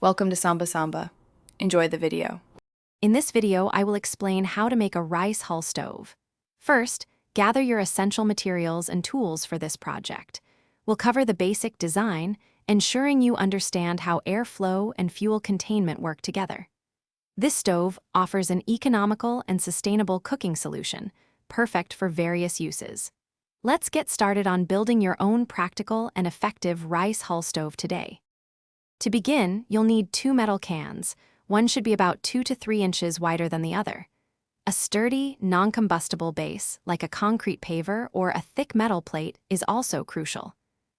Welcome to Samba Samba. Enjoy the video. In this video, I will explain how to make a rice hull stove. First, gather your essential materials and tools for this project. We'll cover the basic design, ensuring you understand how airflow and fuel containment work together. This stove offers an economical and sustainable cooking solution, perfect for various uses. Let's get started on building your own practical and effective rice hull stove today. To begin, you'll need 2 metal cans. One should be about 2 to 3 inches wider than the other. A sturdy, non-combustible base, like a concrete paver or a thick metal plate, is also crucial.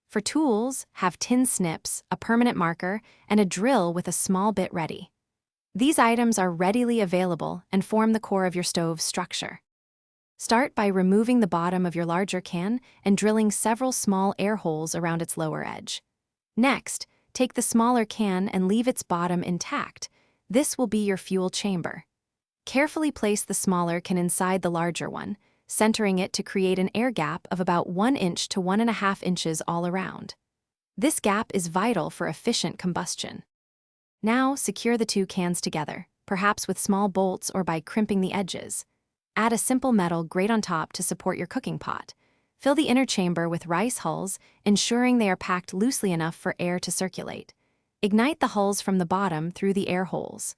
For tools, have tin snips, a permanent marker, and a drill with a small bit ready. These items are readily available and form the core of your stove's structure. Start by removing the bottom of your larger can and drilling several small air holes around its lower edge. Next, take the smaller can and leave its bottom intact. This will be your fuel chamber. Carefully place the smaller can inside the larger one, centering it to create an air gap of about 1 inch to 1.5 inches all around. This gap is vital for efficient combustion. Now, secure the 2 cans together, perhaps with small bolts or by crimping the edges. Add a simple metal grate on top to support your cooking pot. Fill the inner chamber with rice hulls, ensuring they are packed loosely enough for air to circulate. Ignite the hulls from the bottom through the air holes.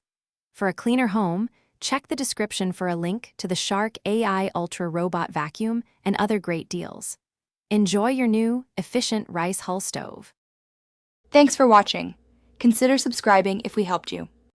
For a cleaner home, check the description for a link to the Shark AI Ultra Robot Vacuum and other great deals. Enjoy your new, efficient rice hull stove. Thanks for watching. Consider subscribing if we helped you.